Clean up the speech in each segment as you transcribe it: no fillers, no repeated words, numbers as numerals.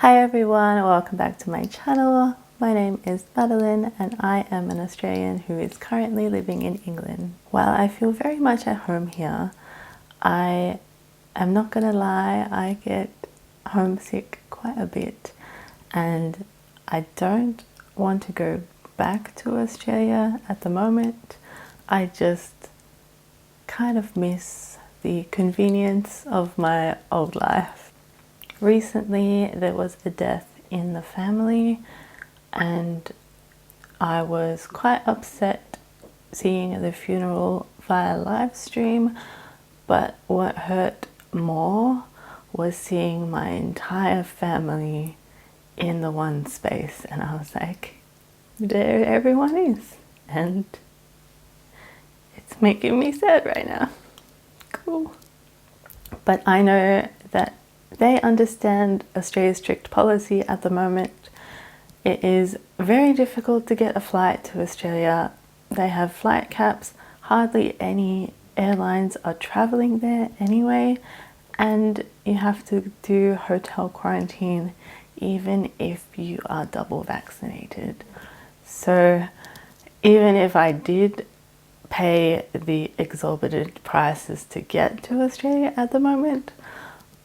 Hi everyone, welcome back to my channel. My name is Madeleine and I am an Australian who is currently living in England. While I feel very much at home here, I am not gonna lie, I get homesick quite a bit and I don't want to go back to Australia at the moment. I just kind of miss the convenience of my old life. Recently there was a death in the family and I was quite upset seeing the funeral via live stream, but what hurt more was seeing my entire family in the one space, and I was like, there everyone is, and it's making me sad right now. Cool. But I know that they understand Australia's strict policy at the moment. It is very difficult to get a flight to Australia. They have flight caps. Hardly any airlines are traveling there anyway. And you have to do hotel quarantine even if you are double vaccinated. So even if I did pay the exorbitant prices to get to Australia at the moment,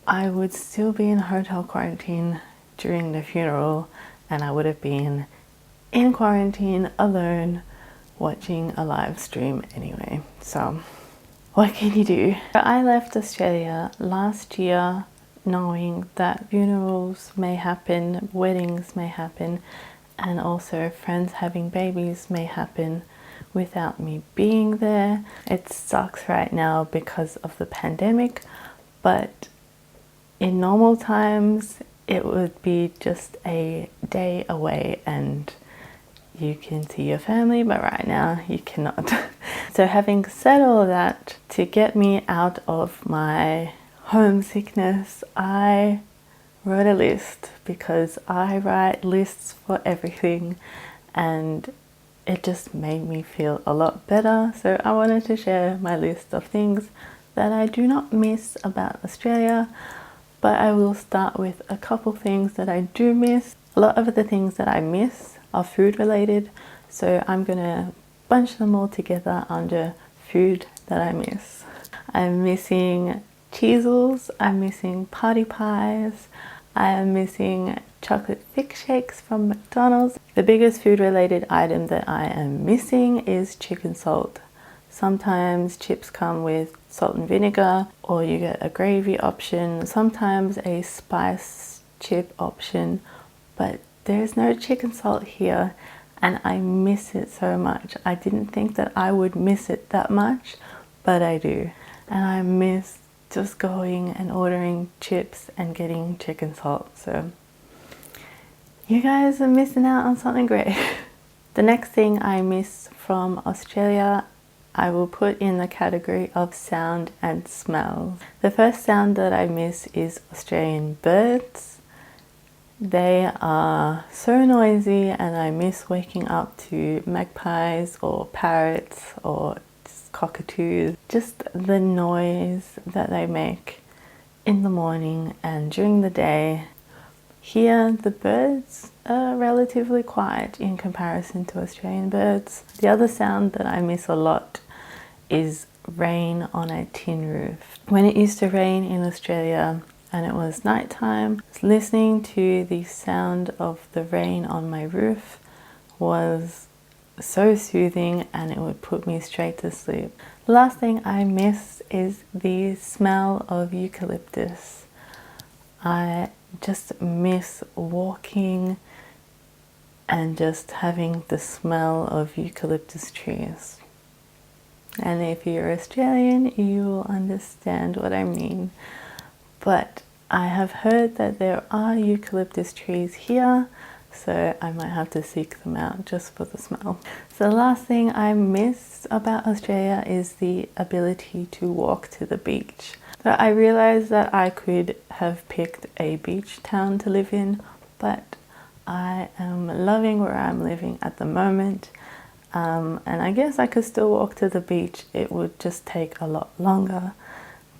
I would still be in hotel quarantine during the funeral, and I would have been in quarantine alone watching a live stream anyway. So what can you do? I left Australia last year knowing that funerals may happen, weddings may happen, and also friends having babies may happen without me being there. It sucks right now because of the pandemic, but in normal times it would be just a day away and you can see your family, but right now you cannot. So having said all that, to get me out of my homesickness, I wrote a list, because I write lists for everything and it just made me feel a lot better. So I wanted to share my list of things that I do not miss about Australia, but I will start with a couple things that I do miss. A lot of the things that I miss are food related, so I'm gonna bunch them all together under food that I miss. I'm missing cheesels, I'm missing party pies, I am missing chocolate thick shakes from McDonald's. The biggest food related item that I am missing is chicken salt. Sometimes chips come with salt and vinegar, or you get a gravy option, sometimes a spice chip option, but there's no chicken salt here and I miss it so much. I didn't think that I would miss it that much, but I do. And I miss just going and ordering chips and getting chicken salt. So you guys are missing out on something great. The next thing I miss from Australia, I will put in the category of sound and smell. The first sound that I miss is Australian birds. They are so noisy and I miss waking up to magpies or parrots or cockatoos. Just the noise that they make in the morning and during the day. Here the birds are relatively quiet in comparison to Australian birds. The other sound that I miss a lot is rain on a tin roof. When it used to rain in Australia and it was nighttime, listening to the sound of the rain on my roof was so soothing and it would put me straight to sleep. The last thing I miss is the smell of eucalyptus. I just miss walking and just having the smell of eucalyptus trees. And if you're Australian, you will understand what I mean. But I have heard that there are eucalyptus trees here, so I might have to seek them out just for the smell. So the last thing I miss about Australia is the ability to walk to the beach. So I realized that I could have picked a beach town to live in, but I am loving where I'm living at the moment. And I guess I could still walk to the beach. It would just take a lot longer,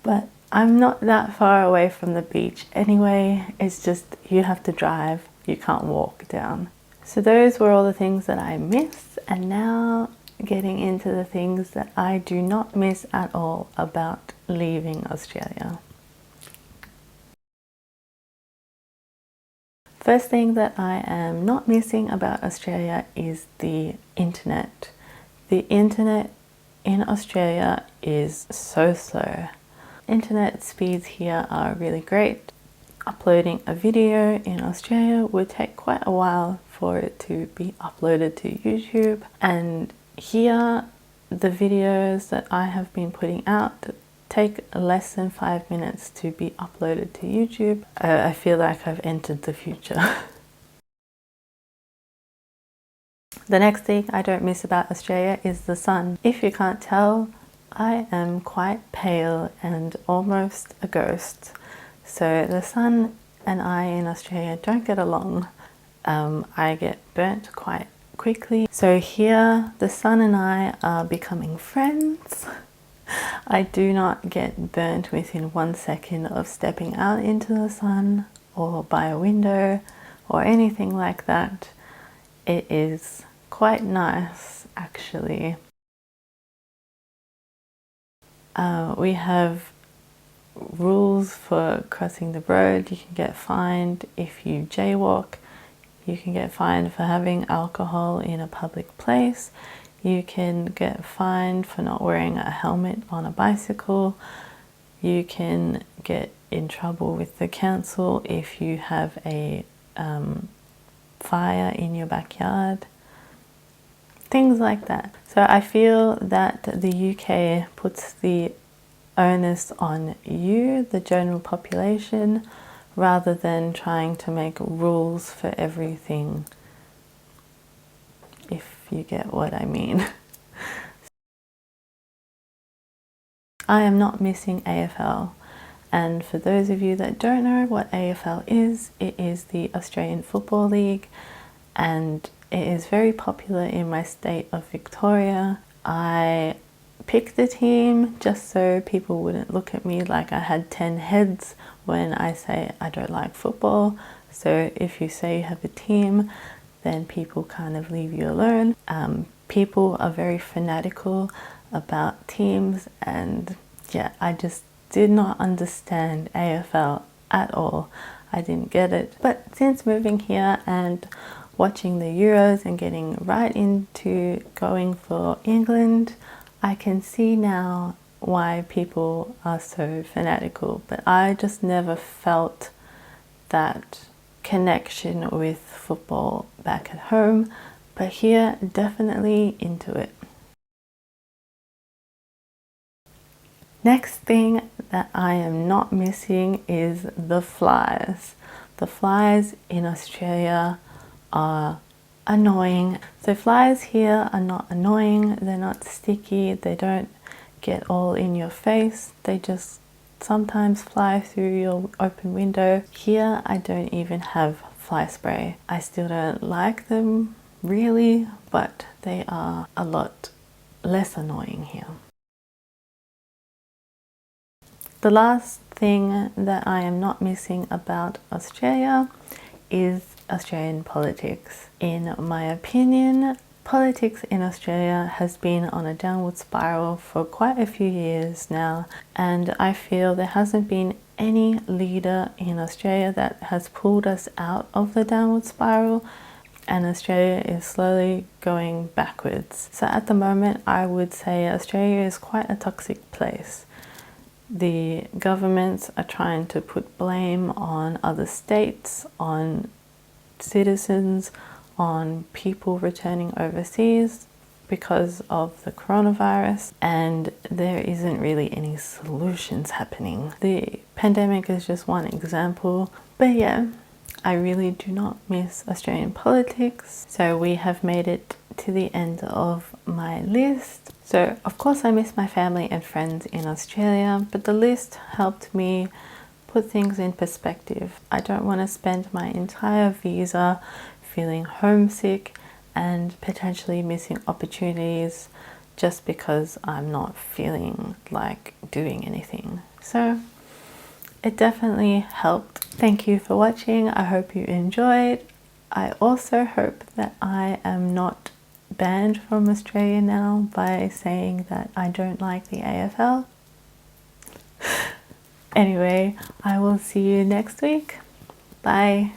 but I'm not that far away from the beach anyway. It's just you have to drive, you can't walk down. So those were all the things that I miss, and now getting into the things that I do not miss at all about leaving Australia. First thing that I am not missing about Australia is the internet. The internet in Australia is so slow. Internet speeds here are really great. Uploading a video in Australia would take quite a while for it to be uploaded to YouTube, and here the videos that I have been putting out take less than 5 minutes to be uploaded to YouTube. I feel like I've entered the future. The next thing I don't miss about Australia is the sun. If you can't tell, I am quite pale and almost a ghost. So the sun and I in Australia don't get along. I get burnt quite quickly. So here the sun and I are becoming friends. I do not get burnt within 1 second of stepping out into the sun or by a window or anything like that. It is quite nice actually. We have rules for crossing the road. You can get fined if you jaywalk. You can get fined for having alcohol in a public place. You can get fined for not wearing a helmet on a bicycle. You can get in trouble with the council if you have a fire in your backyard. Things like that. So I feel that the UK puts the onus on you, the general population, rather than trying to make rules for everything, if you get what I mean. I am not missing AFL, and for those of you that don't know what AFL is, it is the Australian Football League, and it is very popular in my state of Victoria. I picked the team just so people wouldn't look at me like I had 10 heads when I say I don't like football. So if you say you have a team, then people kind of leave you alone. People are very fanatical about teams, and yeah, I just did not understand AFL at all. I didn't get it. But since moving here and watching the Euros and getting right into going for England, I can see now why people are so fanatical. But I just never felt that connection with football back at home, but here definitely into it. Next thing that I am not missing is the flies. The flies in Australia are annoying. So flies here are not annoying, they're not sticky, they don't get all in your face, they just sometimes fly through your open window. Here I don't even have fly spray. I still don't like them really, but they are a lot less annoying here. The last thing that I am not missing about Australia is Australian politics. In my opinion, politics in Australia has been on a downward spiral for quite a few years now, and I feel there hasn't been any leader in Australia that has pulled us out of the downward spiral, and Australia is slowly going backwards. So at the moment, I would say Australia is quite a toxic place. The governments are trying to put blame on other states, on citizens, on people returning overseas because of the coronavirus, and there isn't really any solutions happening. The pandemic is just one example, but yeah, I really do not miss Australian politics. So we have made it to the end of my list. So of course I miss my family and friends in Australia, but the list helped me put things in perspective. I don't want to spend my entire visa feeling homesick and potentially missing opportunities just because I'm not feeling like doing anything. So it definitely helped. Thank you for watching. I hope you enjoyed. I also hope that I am not banned from Australia now by saying that I don't like the AFL. Anyway, I will see you next week. Bye.